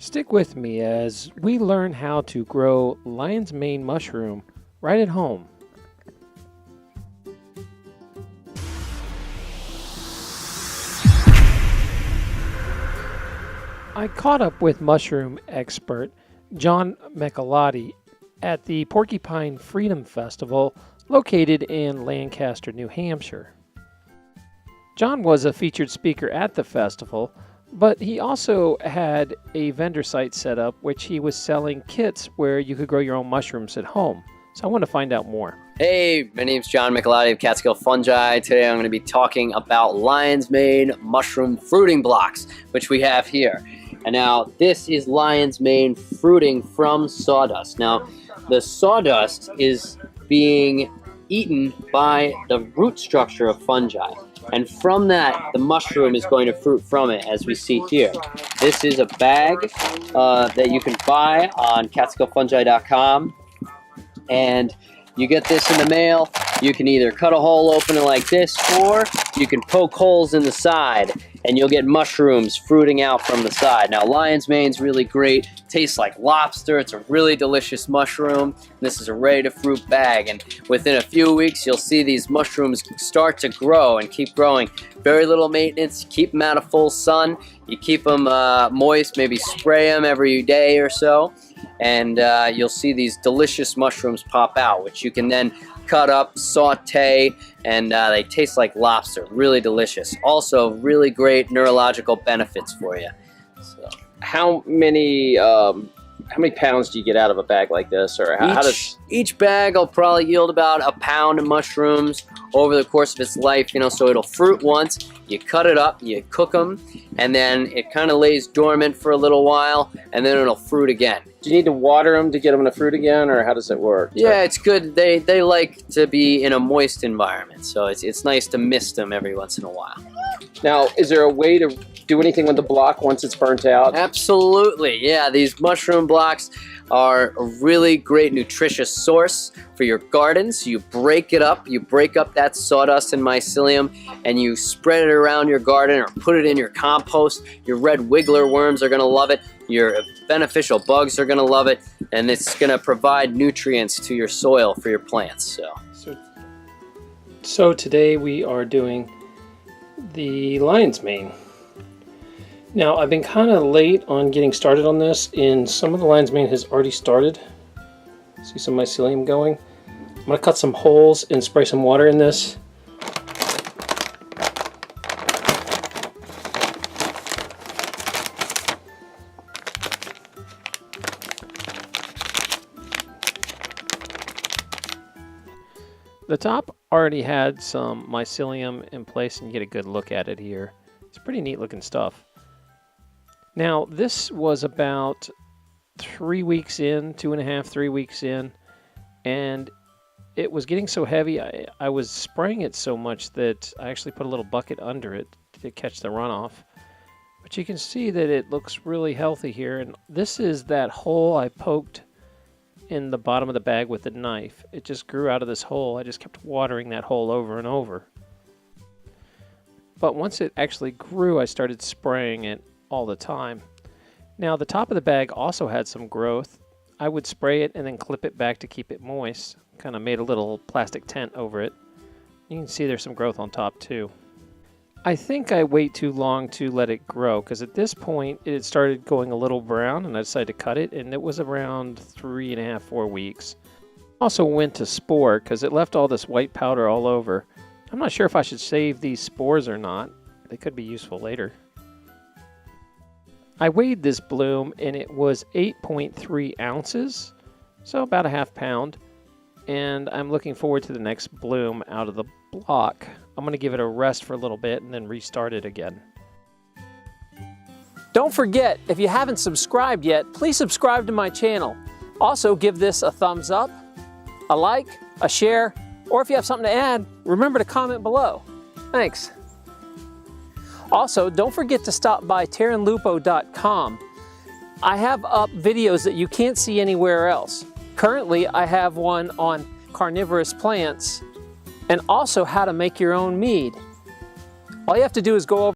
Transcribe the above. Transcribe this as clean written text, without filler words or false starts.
Stick with me as we learn how to grow lion's mane mushroom right at home. I caught up with mushroom expert John Michelotti at the Porcupine Freedom Festival located in Lancaster, New Hampshire. John was a featured speaker at the festival, but he also had a vendor site set up which he was selling kits where you could grow your own mushrooms at home. So I want to find out more. Hey, my name's John MacLeod of Catskill Fungi. Today I'm going to be talking about lion's mane mushroom fruiting blocks, which we have here. And now this is lion's mane fruiting from sawdust. Now the sawdust is being eaten by the root structure of fungi. And from that, the mushroom is going to fruit from it, as we see here. This is a bag that you can buy on catskillfungi.com. And you get this in the mail. You can either cut a hole open it like this, or you can poke holes in the side, and you'll get mushrooms fruiting out from the side. Now, lion's mane's really great. Tastes like lobster. It's a really delicious mushroom. This is a ready-to-fruit bag, and within a few weeks, you'll see these mushrooms start to grow and keep growing. Very little maintenance. Keep them out of full sun. You keep them moist, maybe spray them every day or so, and you'll see these delicious mushrooms pop out, which you can then cut up, saute, and they taste like lobster. Really delicious. Also, really great neurological benefits for you. So, how many pounds do you get out of a bag like this, or how does each bag will probably yield about a pound of mushrooms over the course of its life? You know, so it'll fruit once. You cut it up, you cook them, and then it kind of lays dormant for a little while, and then it'll fruit again. Do you need to water them to get them to fruit again, or how does it work? Yeah, it's good. They like to be in a moist environment, so it's nice to mist them every once in a while. Now, is there a way to do anything with the block once it's burnt out? Absolutely, yeah. These mushroom blocks are a really great nutritious source for your garden. So you break it up, you break up that sawdust and mycelium, and you spread it around your garden or put it in your compost. Your red wiggler worms are gonna love it. Your beneficial bugs are gonna love it, and it's gonna provide nutrients to your soil for your plants. So today we are doing the lion's mane. Now, I've been kind of late on getting started on this, and some of the lion's mane has already started. See some mycelium going. I'm going to cut some holes and spray some water in this. The top already had some mycelium in place, and you get a good look at it here. It's pretty neat looking stuff. Now, this was about 3 weeks in, 2.5, 3 weeks in, and it was getting so heavy, I was spraying it so much that I actually put a little bucket under it to catch the runoff. But you can see that it looks really healthy here, and this is that hole I poked in the bottom of the bag with the knife. It just grew out of this hole. I just kept watering that hole over and over. But once it actually grew, I started spraying it all the time. Now, the top of the bag also had some growth. I would spray it and then clip it back to keep it moist. Kind of made a little plastic tent over it. You can see there's some growth on top too. I think I wait too long to let it grow, because at this point it had started going a little brown, and I decided to cut it, and it was around 3.5, 4 weeks. Also went to spore because it left all this white powder all over. I'm not sure if I should save these spores or not. They could be useful later. I weighed this bloom, and it was 8.3 ounces, so about a half pound. And I'm looking forward to the next bloom out of the block. I'm going to give it a rest for a little bit and then restart it again. Don't forget, if you haven't subscribed yet, please subscribe to my channel. Also, give this a thumbs up, a like, a share, or if you have something to add, remember to comment below. Thanks. Also, don't forget to stop by terranlupo.com. I have up videos that you can't see anywhere else. Currently, I have one on carnivorous plants and also how to make your own mead. All you have to do is go over